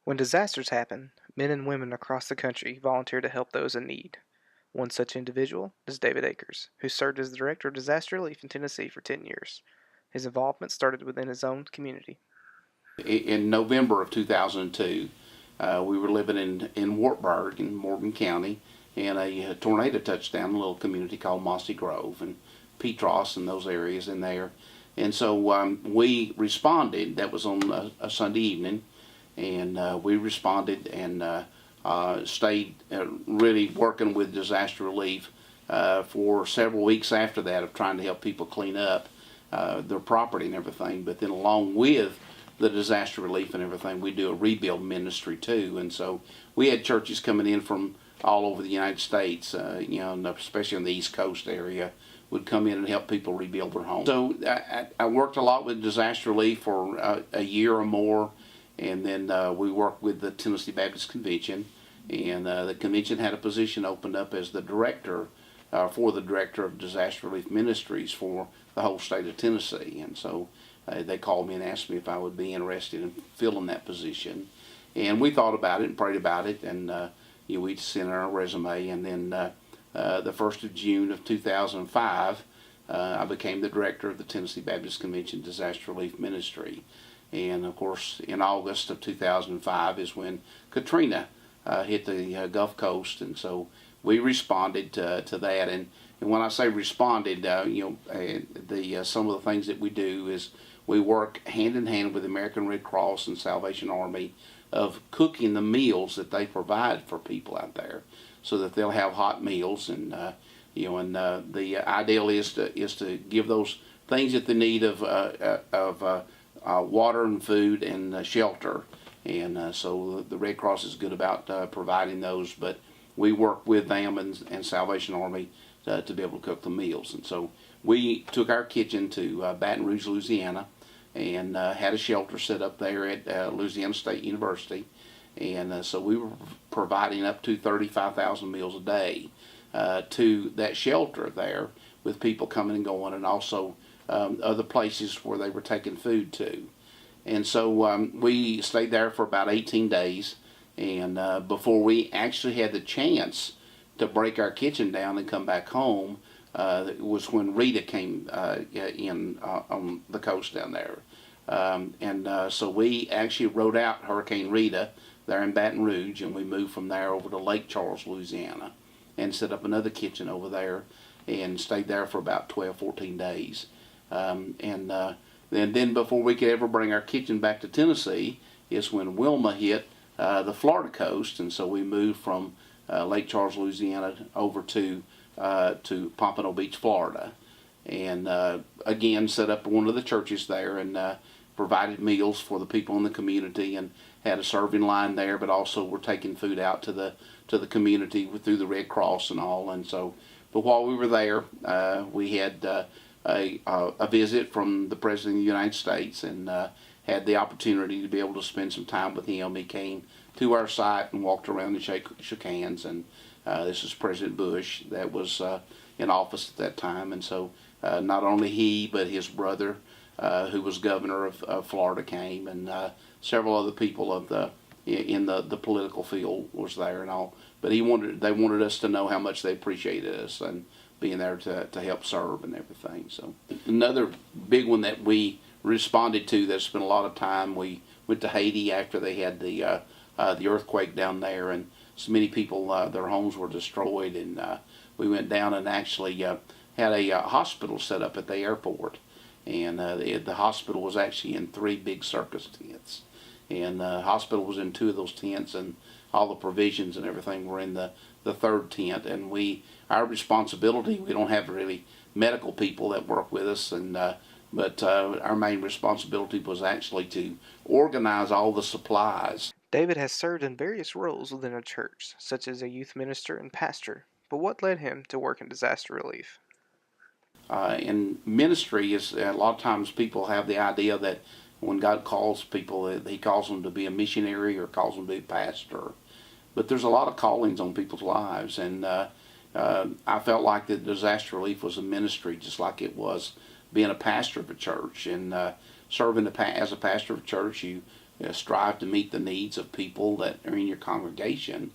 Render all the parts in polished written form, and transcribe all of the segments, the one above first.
When disasters happen, men and women across the country volunteer to help those in need. One such individual is David Akers, who served as the Director of Disaster Relief in Tennessee for 10 years. His involvement started within his own community. In November of 2002, we were living in Wartburg in Morgan County, and a tornado touched down a little community called Mossy Grove and Petros and those areas in there. And so we responded. That was on a Sunday evening, and we responded and stayed really working with disaster relief for several weeks after that of trying to help people clean up their property and everything. But then along with the disaster relief and everything, we do a rebuild ministry too. And so we had churches coming in from all over the United States, and especially on the East Coast area, would come in and help people rebuild their homes. So I worked a lot with disaster relief for a year or more, and then we worked with the Tennessee Baptist Convention, and the convention had a position opened up as the director for the Director of Disaster Relief Ministries for the whole state of Tennessee. And so they called me and asked me if I would be interested in filling that position. And we thought about it and prayed about it, and we sent our resume. And then the 1st of June of 2005, I became the director of the Tennessee Baptist Convention Disaster Relief Ministry. And of course, in August of 2005 is when Katrina hit the Gulf Coast, and so we responded to that. And when I say responded, some of the things that we do is we work hand in hand with the American Red Cross and Salvation Army of cooking the meals that they provide for people out there, so that they'll have hot meals. And the ideal is to give those things that they need of water and food and shelter. And so the Red Cross is good about providing those, but we work with them and Salvation Army to be able to cook the meals. And so we took our kitchen to Baton Rouge, Louisiana, and had a shelter set up there at Louisiana State University. And so we were providing up to 35,000 meals a day to that shelter there, with people coming and going, and also other places where they were taking food to. And so we stayed there for about 18 days, and before we actually had the chance to break our kitchen down and come back home, it was when Rita came in on the coast down there. So we actually rode out Hurricane Rita there in Baton Rouge, and we moved from there over to Lake Charles, Louisiana, and set up another kitchen over there and stayed there for about 12, 14 days. And then before we could ever bring our kitchen back to Tennessee is when Wilma hit the Florida coast, and so we moved from Lake Charles, Louisiana over to Pompano Beach, Florida, and again set up one of the churches there and provided meals for the people in the community, and had a serving line there, but also we're taking food out to the community through the Red Cross and all. And so, but while we were there, we had a visit from the President of the United States, and had the opportunity to be able to spend some time with him. He came to our site and walked around and shook hands, and this is President Bush that was in office at that time. And so not only he, but his brother, who was governor of Florida, came, and several other people in the political field was there and all. But they wanted us to know how much they appreciated us and being there to help serve and everything. So another big one that we responded to that spent a lot of time, we went to Haiti after they had the earthquake down there, and so many people, their homes were destroyed, and we went down and actually had a hospital set up at the airport. And the hospital was actually in 3 big circus tents, and the hospital was in 2 of those tents, and all the provisions and everything were in the 3rd tent. And our responsibility, we don't have really medical people that work with us, and but our main responsibility was actually to organize all the supplies. David has served in various roles within a church, such as a youth minister and pastor. But what led him to work in disaster relief? In ministry, is a lot of times people have the idea that when God calls people, He calls them to be a missionary or calls them to be a pastor. But there's a lot of callings on people's lives, and I felt like that disaster relief was a ministry, just like it was being a pastor of a church. And serving as a pastor of a church, you strive to meet the needs of people that are in your congregation.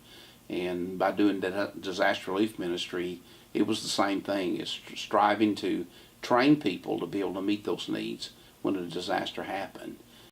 And by doing disaster relief ministry, it was the same thing. It's striving to train people to be able to meet those needs when a disaster happened.